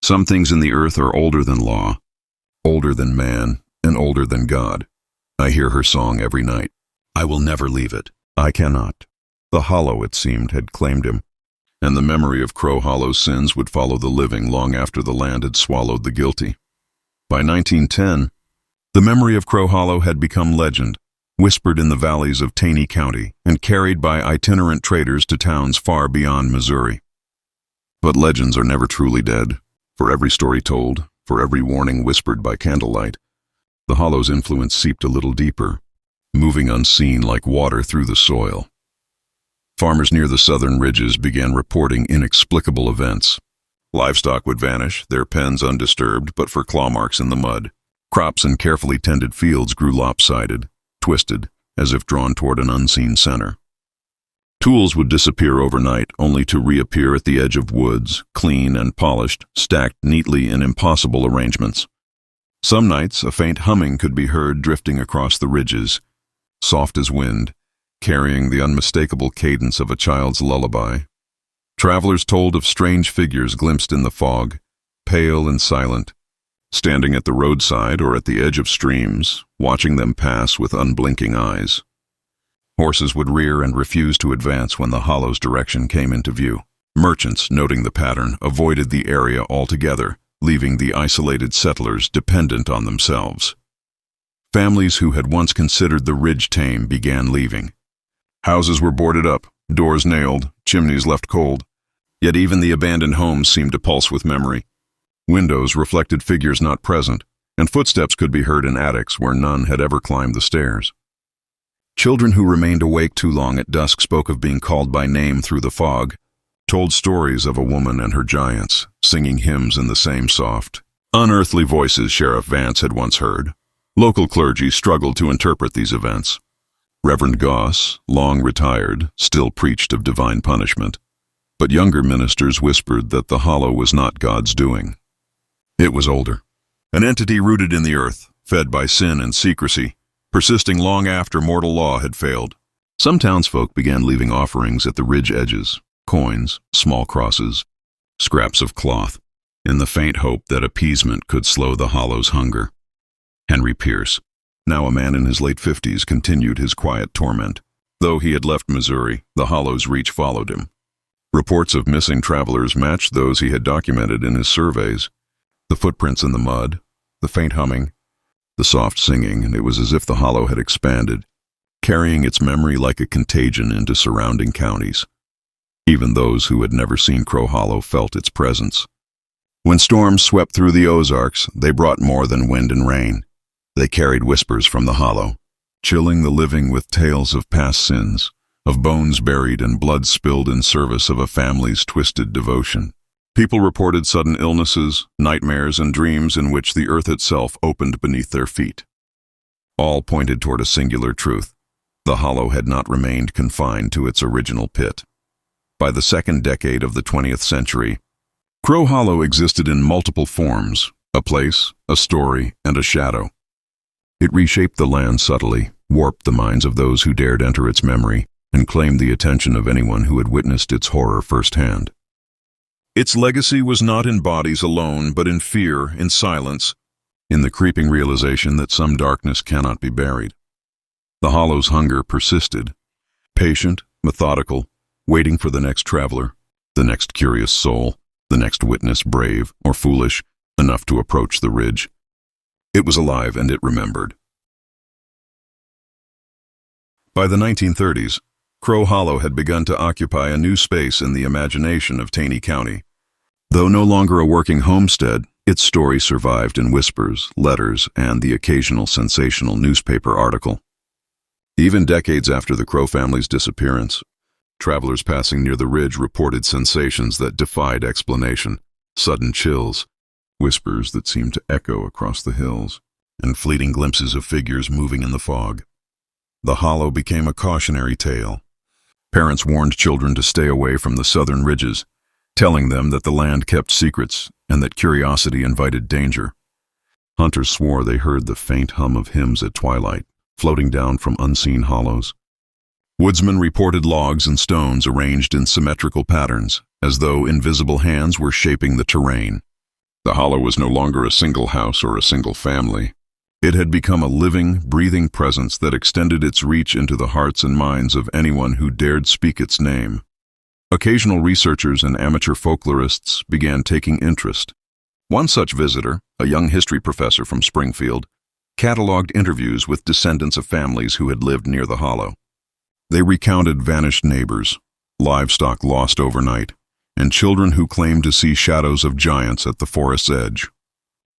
"Some things in the earth are older than law, older than man, and older than God. I hear her song every night. I will never leave it. I cannot." The hollow, it seemed, had claimed him, and the memory of Crow Hollow's sins would follow the living long after the land had swallowed the guilty. By 1910, the memory of Crow Hollow had become legend, whispered in the valleys of Taney County and carried by itinerant traders to towns far beyond Missouri. But legends are never truly dead. For every story told, for every warning whispered by candlelight, the hollow's influence seeped a little deeper, moving unseen like water through the soil. Farmers near the southern ridges began reporting inexplicable events. Livestock would vanish, their pens undisturbed but for claw marks in the mud. Crops in carefully tended fields grew lopsided, twisted, as if drawn toward an unseen center. Tools would disappear overnight, only to reappear at the edge of woods, clean and polished, stacked neatly in impossible arrangements. Some nights, a faint humming could be heard drifting across the ridges, soft as wind, carrying the unmistakable cadence of a child's lullaby. Travelers told of strange figures glimpsed in the fog, pale and silent, standing at the roadside or at the edge of streams, watching them pass with unblinking eyes. Horses would rear and refuse to advance when the hollow's direction came into view. Merchants, noting the pattern, avoided the area altogether, leaving the isolated settlers dependent on themselves. Families who had once considered the ridge tame began leaving. Houses were boarded up, doors nailed, chimneys left cold. Yet even the abandoned homes seemed to pulse with memory. Windows reflected figures not present, and footsteps could be heard in attics where none had ever climbed the stairs. Children who remained awake too long at dusk spoke of being called by name through the fog, told stories of a woman and her giants, singing hymns in the same soft, unearthly voices Sheriff Vance had once heard, Local clergy struggled to interpret these events. Reverend Goss, long retired, still preached of divine punishment, but younger ministers whispered that the hollow was not God's doing. It was older, an entity rooted in the earth, fed by sin and secrecy, persisting long after mortal law had failed. Some townsfolk began leaving offerings at the ridge edges, coins, small crosses, scraps of cloth, in the faint hope that appeasement could slow the hollow's hunger. Henry Pierce, now a man in his late 50s, continued his quiet torment. Though he had left Missouri, the hollow's reach followed him. Reports of missing travelers matched those he had documented in his surveys. The footprints in the mud, the faint humming, the soft singing, and it was as if the hollow had expanded, carrying its memory like a contagion into surrounding counties. Even those who had never seen Crow Hollow felt its presence. When storms swept through the Ozarks, they brought more than wind and rain. They carried whispers from the hollow, chilling the living with tales of past sins, of bones buried and blood spilled in service of a family's twisted devotion. People reported sudden illnesses, nightmares, and dreams in which the earth itself opened beneath their feet. All pointed toward a singular truth. The hollow had not remained confined to its original pit. By the second decade of the 20th century, Crow Hollow existed in multiple forms: a place, a story, and a shadow. It reshaped the land subtly, warped the minds of those who dared enter its memory, and claimed the attention of anyone who had witnessed its horror firsthand. Its legacy was not in bodies alone, but in fear, in silence, in the creeping realization that some darkness cannot be buried. The hollow's hunger persisted, patient, methodical, waiting for the next traveler, the next curious soul, the next witness, brave or foolish enough to approach the ridge. It was alive and it remembered. By the 1930s, Crow Hollow had begun to occupy a new space in the imagination of Taney County. Though no longer a working homestead, its story survived in whispers, letters, and the occasional sensational newspaper article. Even decades after the Crow family's disappearance, travelers passing near the ridge reported sensations that defied explanation: sudden chills, whispers that seemed to echo across the hills, and fleeting glimpses of figures moving in the fog. The hollow became a cautionary tale. Parents warned children to stay away from the southern ridges, telling them that the land kept secrets and that curiosity invited danger. Hunters swore they heard the faint hum of hymns at twilight, floating down from unseen hollows. Woodsmen reported logs and stones arranged in symmetrical patterns, as though invisible hands were shaping the terrain. The hollow was no longer a single house or a single family. It had become a living, breathing presence that extended its reach into the hearts and minds of anyone who dared speak its name. Occasional researchers and amateur folklorists began taking interest. One such visitor, a young history professor from Springfield, cataloged interviews with descendants of families who had lived near the hollow. They recounted vanished neighbors, livestock lost overnight, and children who claimed to see shadows of giants at the forest's edge.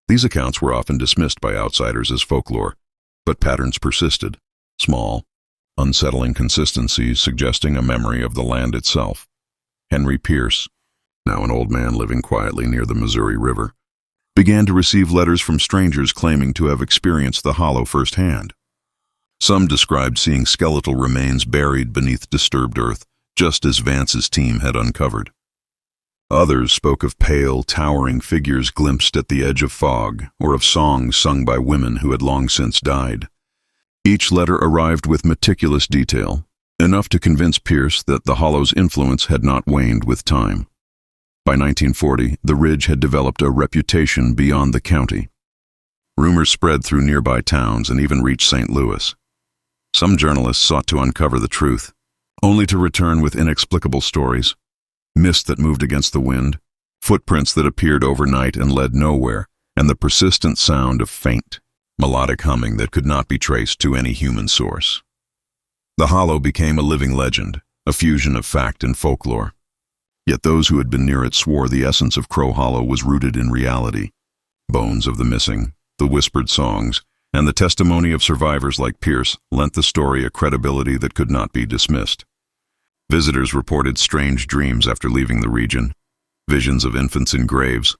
These accounts were often dismissed by outsiders as folklore, but patterns persisted, small, unsettling consistencies suggesting a memory of the land itself. Henry Pierce, now an old man living quietly near the Missouri River, began to receive letters from strangers claiming to have experienced the hollow firsthand. Some described seeing skeletal remains buried beneath disturbed earth, just as Vance's team had uncovered. Others spoke of pale, towering figures glimpsed at the edge of fog, or of songs sung by women who had long since died. Each letter arrived with meticulous detail, enough to convince Pierce that the hollow's influence had not waned with time. By 1940, the ridge had developed a reputation beyond the county. Rumors spread through nearby towns and even reached St. Louis. Some journalists sought to uncover the truth, only to return with inexplicable stories: mist that moved against the wind, footprints that appeared overnight and led nowhere, and the persistent sound of faint, melodic humming that could not be traced to any human source. The hollow became a living legend, a fusion of fact and folklore. Yet those who had been near it swore the essence of Crow Hollow was rooted in reality. Bones of the missing, the whispered songs, and the testimony of survivors like Pierce lent the story a credibility that could not be dismissed. Visitors reported strange dreams after leaving the region, visions of infants in graves,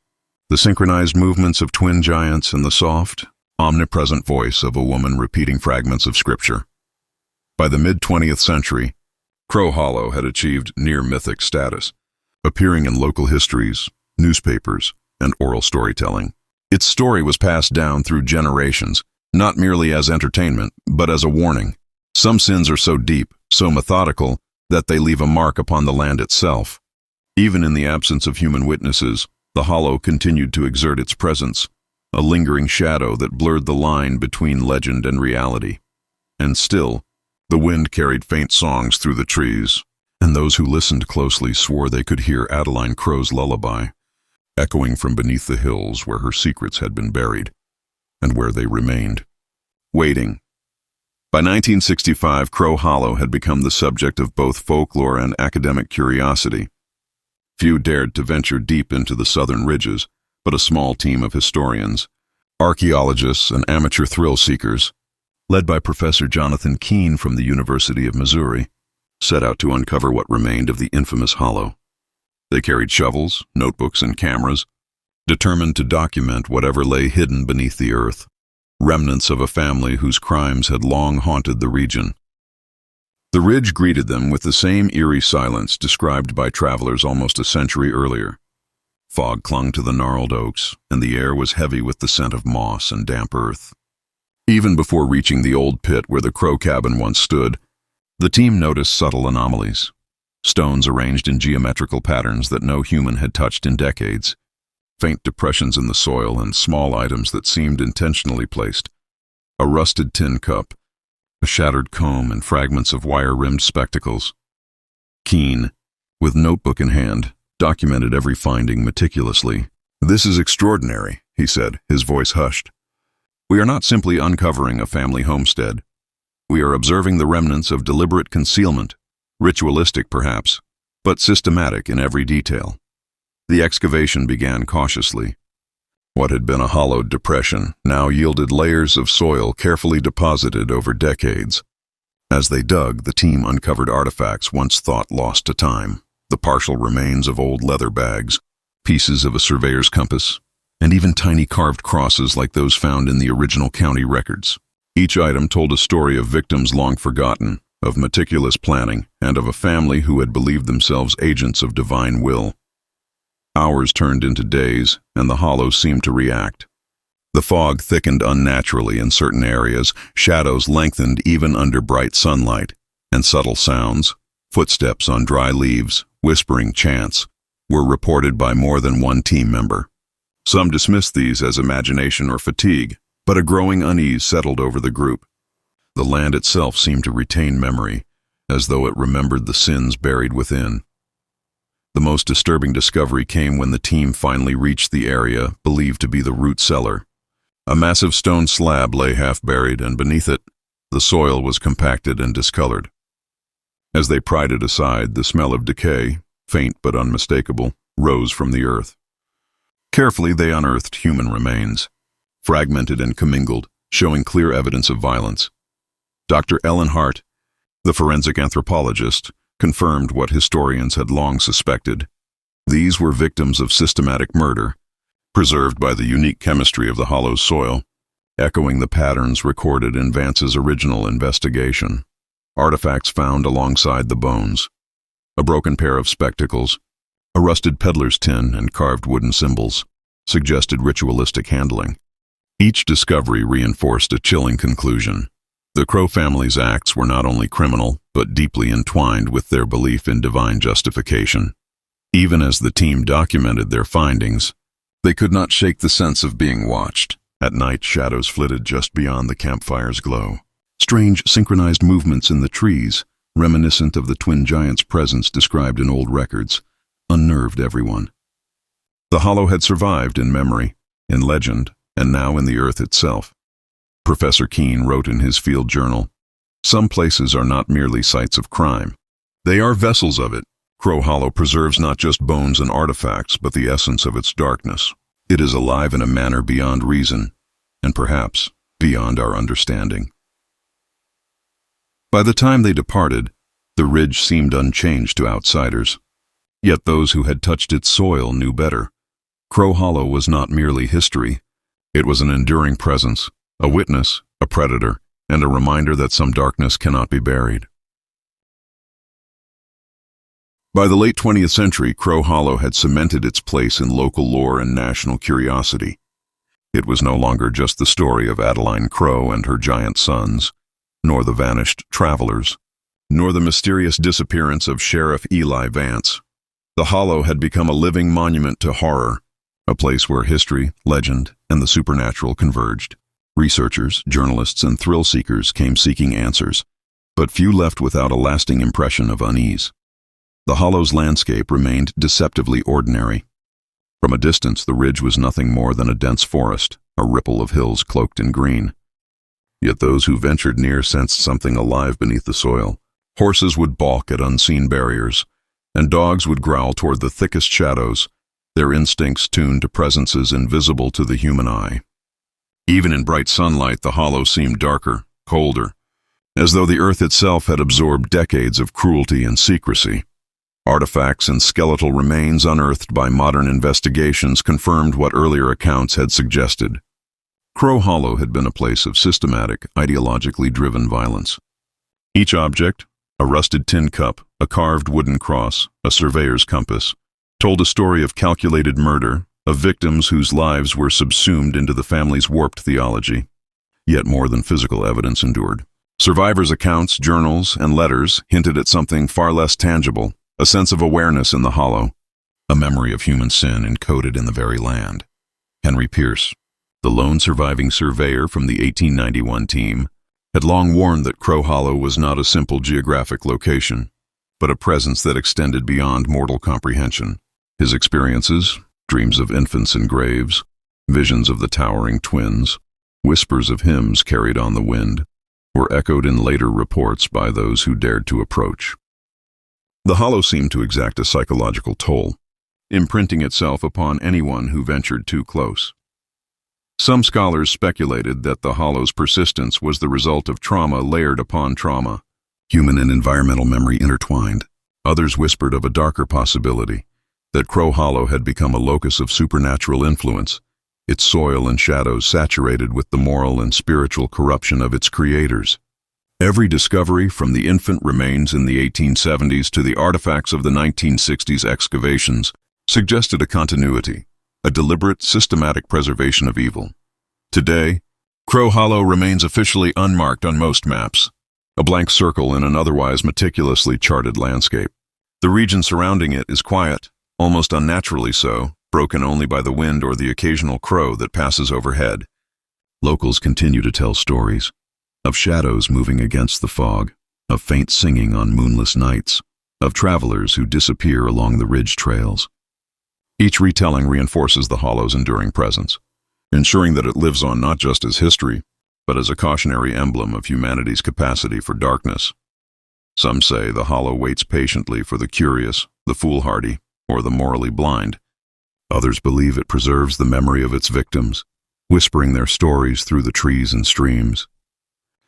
the synchronized movements of twin giants, and the soft, omnipresent voice of a woman repeating fragments of scripture. By the mid-20th century, Crow Hollow had achieved near-mythic status, appearing in local histories, newspapers, and oral storytelling. Its story was passed down through generations, not merely as entertainment, but as a warning. Some sins are so deep, so methodical, that they leave a mark upon the land itself. Even in the absence of human witnesses, the hollow continued to exert its presence, a lingering shadow that blurred the line between legend and reality. And still, the wind carried faint songs through the trees, and those who listened closely swore they could hear Adeline Crow's lullaby, echoing from beneath the hills where her secrets had been buried, and where they remained, waiting. By 1965, Crow Hollow had become the subject of both folklore and academic curiosity. Few dared to venture deep into the southern ridges, but a small team of historians, archaeologists, and amateur thrill-seekers, led by Professor Jonathan Keene from the University of Missouri, set out to uncover what remained of the infamous hollow. They carried shovels, notebooks, and cameras, determined to document whatever lay hidden beneath the earth, remnants of a family whose crimes had long haunted the region. The ridge greeted them with the same eerie silence described by travelers almost a century earlier. Fog clung to the gnarled oaks, and the air was heavy with the scent of moss and damp earth. Even before reaching the old pit where the Crow cabin once stood, the team noticed subtle anomalies. Stones arranged in geometrical patterns that no human had touched in decades, faint depressions in the soil, and small items that seemed intentionally placed. A rusted tin cup, a shattered comb, and fragments of wire-rimmed spectacles. Keene, with notebook in hand, documented every finding meticulously. "This is extraordinary," he said, his voice hushed. "We are not simply uncovering a family homestead. We are observing the remnants of deliberate concealment, ritualistic perhaps, but systematic in every detail." The excavation began cautiously. What had been a hollowed depression now yielded layers of soil carefully deposited over decades. As they dug, the team uncovered artifacts once thought lost to time, the partial remains of old leather bags, pieces of a surveyor's compass, and even tiny carved crosses like those found in the original county records. Each item told a story of victims long forgotten, of meticulous planning, and of a family who had believed themselves agents of divine will. Hours turned into days, and the hollow seemed to react. The fog thickened unnaturally in certain areas, shadows lengthened even under bright sunlight, and subtle sounds, footsteps on dry leaves, whispering chants, were reported by more than one team member. Some dismissed these as imagination or fatigue, but a growing unease settled over the group. The land itself seemed to retain memory, as though it remembered the sins buried within. The most disturbing discovery came when the team finally reached the area believed to be the root cellar. A massive stone slab lay half-buried, and beneath it, the soil was compacted and discolored. As they pried it aside, the smell of decay, faint but unmistakable, rose from the earth. Carefully, they unearthed human remains, fragmented and commingled, showing clear evidence of violence. Dr. Ellen Hart, the forensic anthropologist, confirmed what historians had long suspected. These were victims of systematic murder, preserved by the unique chemistry of the hollow soil, echoing the patterns recorded in Vance's original investigation. Artifacts found alongside the bones: a broken pair of spectacles, a rusted peddler's tin, and carved wooden symbols suggested ritualistic handling. Each discovery reinforced a chilling conclusion. The Crow family's acts were not only criminal, but deeply entwined with their belief in divine justification. Even as the team documented their findings, they could not shake the sense of being watched. At night, shadows flitted just beyond the campfire's glow. Strange, synchronized movements in the trees, reminiscent of the twin giants' presence described in old records, unnerved everyone. The hollow had survived in memory, in legend, and now in the earth itself. Professor Keene wrote in his field journal, "Some places are not merely sites of crime. They are vessels of it. Crow Hollow preserves not just bones and artifacts, but the essence of its darkness. It is alive in a manner beyond reason, and perhaps beyond our understanding." By the time they departed, the ridge seemed unchanged to outsiders. Yet those who had touched its soil knew better. Crow Hollow was not merely history. It was an enduring presence, A witness, a predator, and a reminder that some darkness cannot be buried. By the late 20th century, Crow Hollow had cemented its place in local lore and national curiosity. It was no longer just the story of Adeline Crow and her giant sons, nor the vanished travelers, nor the mysterious disappearance of Sheriff Eli Vance. The Hollow had become a living monument to horror, a place where history, legend, and the supernatural converged. Researchers, journalists, and thrill-seekers came seeking answers, but few left without a lasting impression of unease. The Hollow's landscape remained deceptively ordinary. From a distance, the ridge was nothing more than a dense forest, a ripple of hills cloaked in green. Yet those who ventured near sensed something alive beneath the soil. Horses would balk at unseen barriers, and dogs would growl toward the thickest shadows, their instincts tuned to presences invisible to the human eye. Even in bright sunlight, the Hollow seemed darker, colder, as though the earth itself had absorbed decades of cruelty and secrecy. Artifacts and skeletal remains unearthed by modern investigations confirmed what earlier accounts had suggested. Crow Hollow had been a place of systematic, ideologically driven violence. Each object, a rusted tin cup, a carved wooden cross, a surveyor's compass, told a story of calculated murder, of victims whose lives were subsumed into the family's warped theology. Yet more than physical evidence endured. Survivors' accounts, journals, and letters hinted at something far less tangible, a sense of awareness in the Hollow, a memory of human sin encoded in the very land. Henry Pierce, the lone surviving surveyor from the 1891 team, had long warned that Crow Hollow was not a simple geographic location, but a presence that extended beyond mortal comprehension. His experiences, dreams of infants in graves, visions of the towering twins, whispers of hymns carried on the wind, were echoed in later reports by those who dared to approach. The Hollow seemed to exact a psychological toll, imprinting itself upon anyone who ventured too close. Some scholars speculated that the Hollow's persistence was the result of trauma layered upon trauma, human and environmental memory intertwined. Others whispered of a darker possibility, that Crow Hollow had become a locus of supernatural influence, its soil and shadows saturated with the moral and spiritual corruption of its creators. Every discovery, from the infant remains in the 1870s to the artifacts of the 1960s excavations, suggested a continuity, a deliberate, systematic preservation of evil. Today, Crow Hollow remains officially unmarked on most maps, a blank circle in an otherwise meticulously charted landscape. The region surrounding it is quiet, almost unnaturally so, broken only by the wind or the occasional crow that passes overhead. Locals continue to tell stories, of shadows moving against the fog, of faint singing on moonless nights, of travelers who disappear along the ridge trails. Each retelling reinforces the Hollow's enduring presence, ensuring that it lives on not just as history, but as a cautionary emblem of humanity's capacity for darkness. Some say the Hollow waits patiently for the curious, the foolhardy, or the morally blind. Others believe it preserves the memory of its victims, whispering their stories through the trees and streams.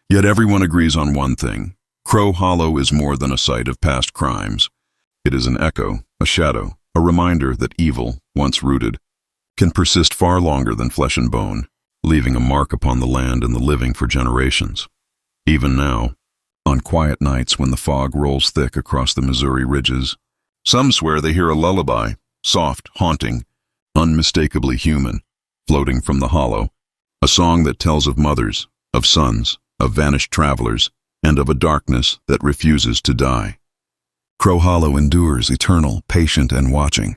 Yet everyone agrees on one thing: Crow Hollow is more than a site of past crimes. It is an echo, a shadow, a reminder that evil, once rooted, can persist far longer than flesh and bone, leaving a mark upon the land and the living for generations. Even now, on quiet nights when the fog rolls thick across the Missouri ridges, some swear they hear a lullaby, soft, haunting, unmistakably human, floating from the Hollow, a song that tells of mothers, of sons, of vanished travelers, and of a darkness that refuses to die. Crow Hollow endures, eternal, patient, and watching.